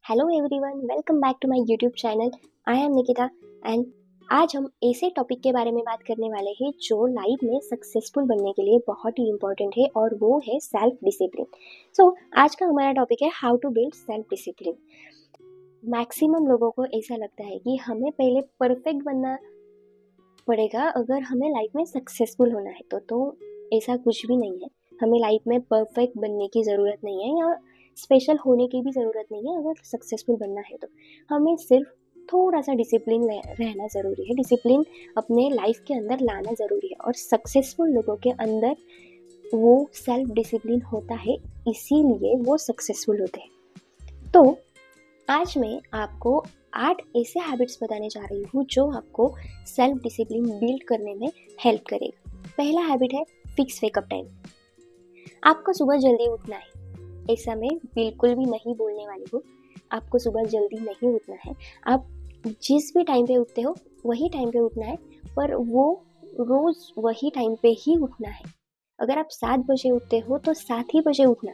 Hello everyone, welcome back to my YouTube channel. I am Nikita and आज हम ऐसे topic के बारे में बात करने वाले हैं जो लाइफ में सक्सेसफुल बनने के लिए बहुत ही इम्पोर्टेंट है और वो है सेल्फ डिसिप्लिन। सो आज का हमारा टॉपिक है how to build self discipline. Maximum लोगों को ऐसा लगता है कि हमें पहले परफेक्ट बनना पड़ेगा अगर हमें लाइफ में सक्सेसफुल होना है तो ऐसा कुछ भी नहीं है। हमें लाइफ में परफेक्ट बनने की ज़रूरत नहीं है या स्पेशल होने की भी ज़रूरत नहीं है। अगर सक्सेसफुल बनना है तो हमें सिर्फ थोड़ा सा डिसिप्लिन रहना ज़रूरी है। डिसिप्लिन अपने लाइफ के अंदर लाना ज़रूरी है और सक्सेसफुल लोगों के अंदर वो सेल्फ डिसिप्लिन होता है, इसीलिए वो सक्सेसफुल होते हैं। तो आज मैं आपको 8 ऐसे हैबिट्स बताने जा रही हूँ जो आपको सेल्फ डिसिप्लिन बिल्ड करने में हेल्प करेगा। पहला हैबिट है फिक्स वेकअप टाइम। आपको सुबह जल्दी उठना है, ऐसा मैं बिल्कुल भी नहीं बोलने वाली हूँ। आपको सुबह जल्दी नहीं उठना है। आप जिस भी टाइम पे उठते हो वही टाइम पे उठना है, पर वो रोज़ वही टाइम पे ही उठना है। अगर आप 7 बजे उठते हो तो 7 ही बजे उठना,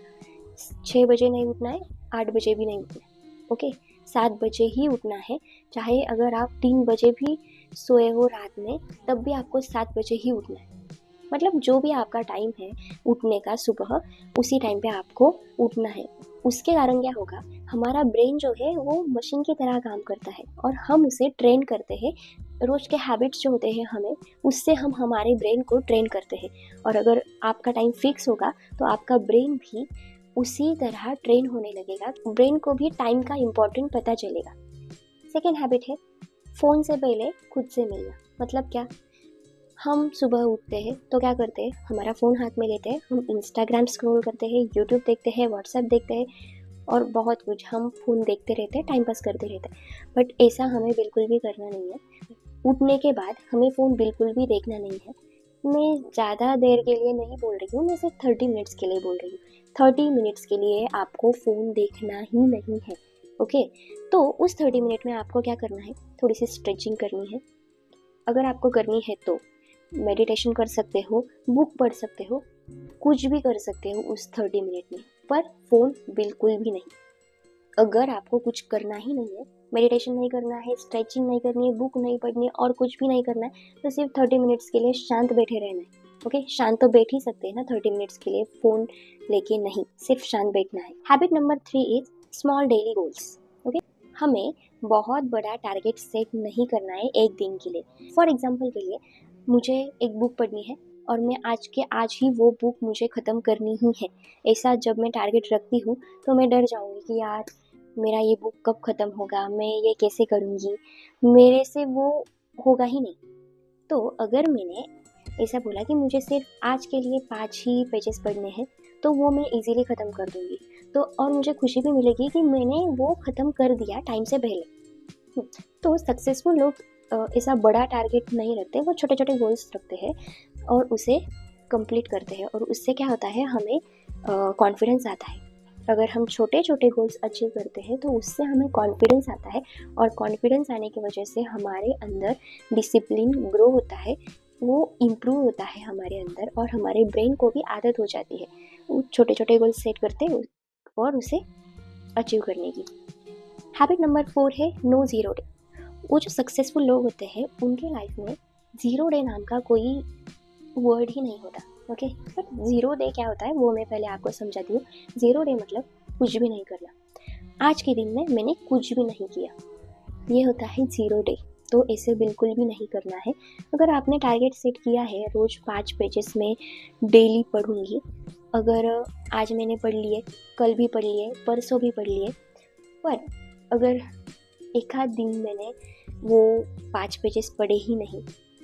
6 बजे नहीं उठना है, 8 बजे भी नहीं उठना है। ओके, 7 बजे ही उठना है। चाहे अगर आप 3 बजे भी सोए हो रात में, तब भी आपको 7 बजे ही उठना है। मतलब जो भी आपका टाइम है उठने का सुबह, उसी टाइम पे आपको उठना है। उसके कारण क्या होगा, हमारा ब्रेन जो है वो मशीन की तरह काम करता है और हम उसे ट्रेन करते हैं। रोज़ के हैबिट्स जो होते हैं हमें, उससे हम हमारे ब्रेन को ट्रेन करते हैं। और अगर आपका टाइम फिक्स होगा तो आपका ब्रेन भी उसी तरह ट्रेन होने लगेगा। ब्रेन को भी टाइम का इम्पोर्टेंट पता चलेगा। सेकेंड हैबिट है फ़ोन से पहले खुद से मिलना। मतलब क्या, हम सुबह उठते हैं तो क्या करते हैं, हमारा फ़ोन हाथ में लेते हैं, हम इंस्टाग्राम स्क्रॉल करते हैं, यूट्यूब देखते हैं, व्हाट्सएप देखते हैं और बहुत कुछ हम फ़ोन देखते रहते हैं, टाइम पास करते रहते हैं। बट ऐसा हमें बिल्कुल भी करना नहीं है। उठने के बाद हमें फ़ोन बिल्कुल भी देखना नहीं है। मैं ज़्यादा देर के लिए नहीं बोल रही हूँ, मैं सिर्फ 30 मिनट्स के लिए बोल रही हूँ। 30 मिनट्स के लिए आपको फ़ोन देखना ही नहीं है। ओके, तो उस 30 मिनट में आपको क्या करना है, थोड़ी सी स्ट्रेचिंग करनी है। अगर आपको करनी है तो मेडिटेशन कर सकते हो, बुक पढ़ सकते हो, कुछ भी कर सकते हो उस 30 मिनट में, पर फ़ोन बिल्कुल भी नहीं। अगर आपको कुछ करना ही नहीं है, मेडिटेशन नहीं करना है, स्ट्रेचिंग नहीं करनी है, बुक नहीं पढ़नी है और कुछ भी नहीं करना है, तो सिर्फ 30 मिनट्स के लिए शांत बैठे रहना है। ओके, शांत तो बैठ ही सकते हैं ना 30 मिनट्स के लिए, फ़ोन लेके नहीं, सिर्फ शांत बैठना है। Habit number 3 is small daily goals. Okay, हमें बहुत बड़ा टारगेट सेट नहीं करना है एक दिन के लिए। फॉर एग्जाम्पल के लिए, मुझे एक बुक पढ़नी है और मैं आज के आज ही वो बुक मुझे ख़त्म करनी ही है। ऐसा जब मैं टारगेट रखती हूँ तो मैं डर जाऊँगी कि यार मेरा ये बुक कब ख़त्म होगा, मैं ये कैसे करूँगी, मेरे से वो होगा ही नहीं। तो अगर मैंने ऐसा बोला कि मुझे सिर्फ आज के लिए 5 ही पेजेस पढ़ने हैं, तो वो मैं इजीली ख़त्म कर दूँगी। तो और मुझे खुशी भी मिलेगी कि मैंने वो ख़त्म कर दिया टाइम से पहले। तो सक्सेसफुल लोग ऐसा बड़ा टारगेट नहीं रखते, वो छोटे छोटे गोल्स रखते हैं और उसे कंप्लीट करते हैं। और उससे क्या होता है, हमें कॉन्फिडेंस आता है। अगर हम छोटे छोटे गोल्स अचीव करते हैं तो उससे हमें कॉन्फिडेंस आता है और कॉन्फिडेंस आने की वजह से हमारे अंदर डिसिप्लिन ग्रो होता है, वो इम्प्रूव होता है हमारे अंदर और हमारे ब्रेन को भी आदत हो जाती है वो छोटे छोटे गोल्स सेट करते हैं और उसे अचीव करने की। हैबिट नंबर 4 है नो ज़ीरो डे। वो जो सक्सेसफुल लोग होते हैं उनके लाइफ में ज़ीरो डे नाम का कोई वर्ड ही नहीं होता। ओके, बट ज़ीरो डे क्या होता है वो मैं पहले आपको समझाती हूँ। ज़ीरो डे मतलब कुछ भी नहीं करना। आज के दिन में मैंने कुछ भी नहीं किया, ये होता है ज़ीरो डे। तो ऐसे बिल्कुल भी नहीं करना है। अगर आपने टारगेट सेट किया है रोज़ 5 पेजेस में डेली पढ़ूंगी, अगर आज मैंने पढ़ लिए, कल भी पढ़ लिए, परसों भी पढ़ लिए, पर अगर एक आध दिन मैंने वो 5 पेजेस पढ़े ही नहीं,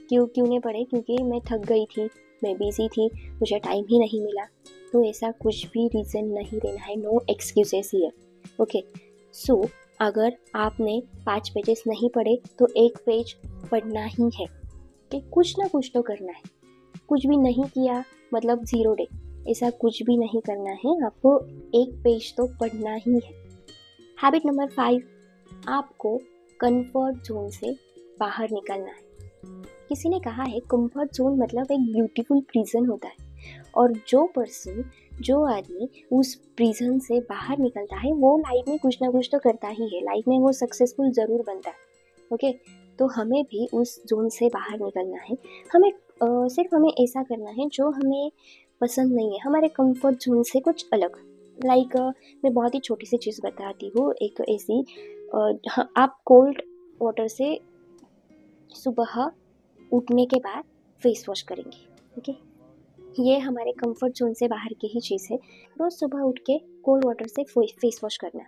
क्यों नहीं पढ़े, क्योंकि मैं थक गई थी, मैं बिज़ी थी, मुझे टाइम ही नहीं मिला, तो ऐसा कुछ भी रीज़न नहीं देना है। No excuses here. Okay, so अगर आपने 5 पेजेस नहीं पढ़े तो 1 पेज पढ़ना ही है। कि कुछ ना कुछ तो करना है। कुछ भी नहीं किया मतलब ज़ीरो डे, ऐसा कुछ भी नहीं करना है। आपको 1 पेज तो पढ़ना ही है। हैबिट नंबर 5, आपको कंफर्ट जोन से बाहर निकलना है। किसी ने कहा है कंफर्ट जोन मतलब एक ब्यूटीफुल प्रिजन होता है और जो पर्सन जो आदमी उस प्रिजन से बाहर निकलता है वो लाइफ में कुछ ना कुछ तो करता ही है, लाइफ में वो सक्सेसफुल ज़रूर बनता है। ओके, तो हमें भी उस जोन से बाहर निकलना है। हमें सिर्फ हमें ऐसा करना है जो हमें पसंद नहीं है, हमारे कंफर्ट जोन से कुछ अलग। मैं बहुत ही छोटी सी चीज़ बताती हूँ, एक ऐसी हाँ, आप कोल्ड वाटर से सुबह उठने के बाद फेस वॉश करेंगे। ओके, ये हमारे कंफर्ट जोन से बाहर की ही चीज़ है। रोज़ सुबह उठ के कोल्ड वाटर से फेस वॉश करना।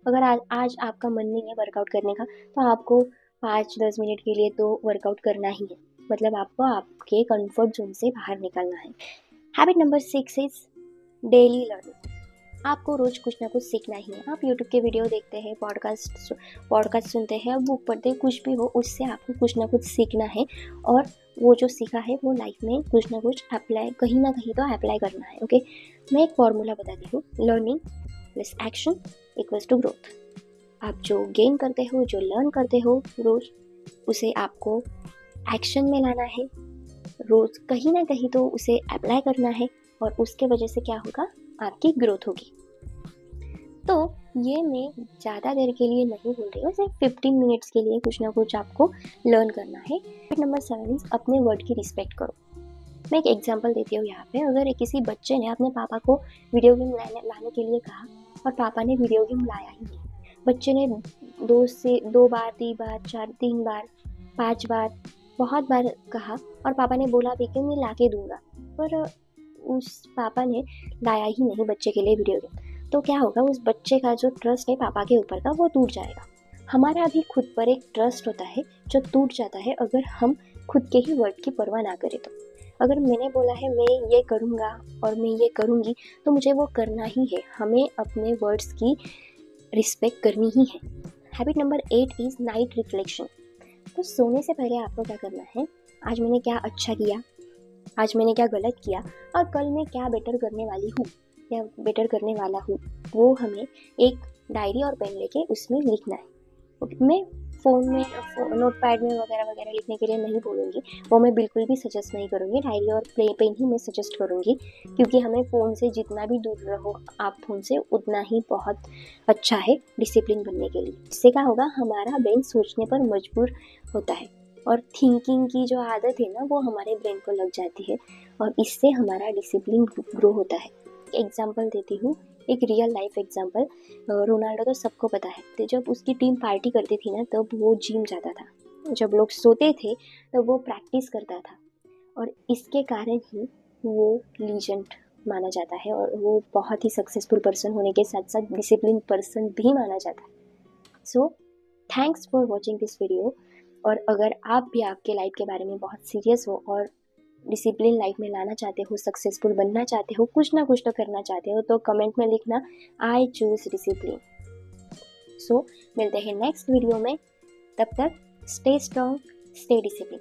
अगर आज आपका मन नहीं है वर्कआउट करने का, तो आपको 5-10 मिनट के लिए तो वर्कआउट करना ही है। मतलब आपको आपके कंफर्ट जोन से बाहर निकलना है। Habit number 6 is daily learning. आपको रोज़ कुछ ना कुछ सीखना ही है। आप यूट्यूब के वीडियो देखते हैं, पॉडकास्ट सुनते हैं, बुक पढ़ते हैं, कुछ भी हो, उससे आपको कुछ ना कुछ सीखना है। और वो जो सीखा है वो लाइफ में कुछ ना कुछ अप्लाई, कहीं ना कहीं तो अप्लाई करना है। ओके, मैं एक फॉर्मूला बताती हूँ। Learning plus action equals to growth. आप जो गेन करते हो, जो लर्न करते हो रोज़, उसे आपको एक्शन में लाना है। रोज़ कहीं ना कहीं तो उसे अप्लाई करना है, और उसके वजह से क्या होगा, आपकी ग्रोथ होगी। तो ये मैं ज़्यादा देर के लिए नहीं बोल रही हूँ, सिर्फ 15 मिनट्स के लिए कुछ ना कुछ आपको लर्न करना है। नंबर 7, अपने वर्ड की रिस्पेक्ट करो। मैं एक एग्जांपल देती हूँ यहाँ पे। अगर किसी बच्चे ने अपने पापा को वीडियो गेम लाने के लिए कहा और पापा ने वीडियो गेम लाया ही नहीं, बच्चे ने 2 बार 3 बार 3 बार 5 बार बहुत बार कहा, और पापा ने बोला भी कि मैं ला के दूंगा, पर उस पापा ने लाया ही नहीं बच्चे के लिए वीडियो गेम, तो क्या होगा, उस बच्चे का जो ट्रस्ट है पापा के ऊपर का वो टूट जाएगा। हमारा भी खुद पर एक ट्रस्ट होता है जो टूट जाता है अगर हम खुद के ही वर्ड की परवाह ना करें। तो अगर मैंने बोला है मैं ये करूँगा और मैं ये करूँगी, तो मुझे वो करना ही है। हमें अपने वर्ड्स की रिस्पेक्ट करनी ही है। Habit number 8 is night reflection. तो सोने से पहले आपको क्या करना है, आज मैंने क्या अच्छा किया, आज मैंने क्या गलत किया, और कल मैं क्या बेटर करने वाली हूँ या बेटर करने वाला हूँ, वो हमें एक डायरी और पेन लेके उसमें लिखना है। मैं फ़ोन में नोटपैड में वगैरह वगैरह लिखने के लिए नहीं बोलूँगी, वो मैं बिल्कुल भी सजेस्ट नहीं करूँगी। डायरी और पेन ही मैं सजेस्ट करूँगी, क्योंकि हमें फ़ोन से जितना भी दूर रहो आप फ़ोन से, उतना ही बहुत अच्छा है डिसिप्लिन बनने के लिए। इससे क्या होगा, हमारा ब्रेन सोचने पर मजबूर होता है, और थिंकिंग की जो आदत है ना वो हमारे ब्रेन को लग जाती है, और इससे हमारा डिसिप्लिन ग्रो होता है। एग्जाम्पल देती हूँ, एक रियल लाइफ एग्जाम्पल। रोनाल्डो तो सबको पता है, तो जब उसकी टीम पार्टी करती थी ना तब वो जिम जाता था, जब लोग सोते थे तब वो प्रैक्टिस करता था, और इसके कारण ही वो लीजेंड माना जाता है, और वो बहुत ही सक्सेसफुल पर्सन होने के साथ साथ डिसिप्लिन पर्सन भी माना जाता है। So thanks for watching this video. और अगर आप भी आपके लाइफ के बारे में बहुत सीरियस हो और डिसिप्लिन लाइफ में लाना चाहते हो, सक्सेसफुल बनना चाहते हो, कुछ ना कुछ तो करना चाहते हो, तो कमेंट में लिखना आई चूज डिसिप्लिन। सो मिलते हैं नेक्स्ट वीडियो में, तब तक स्टे स्ट्रॉन्ग, स्टे डिसिप्लिन।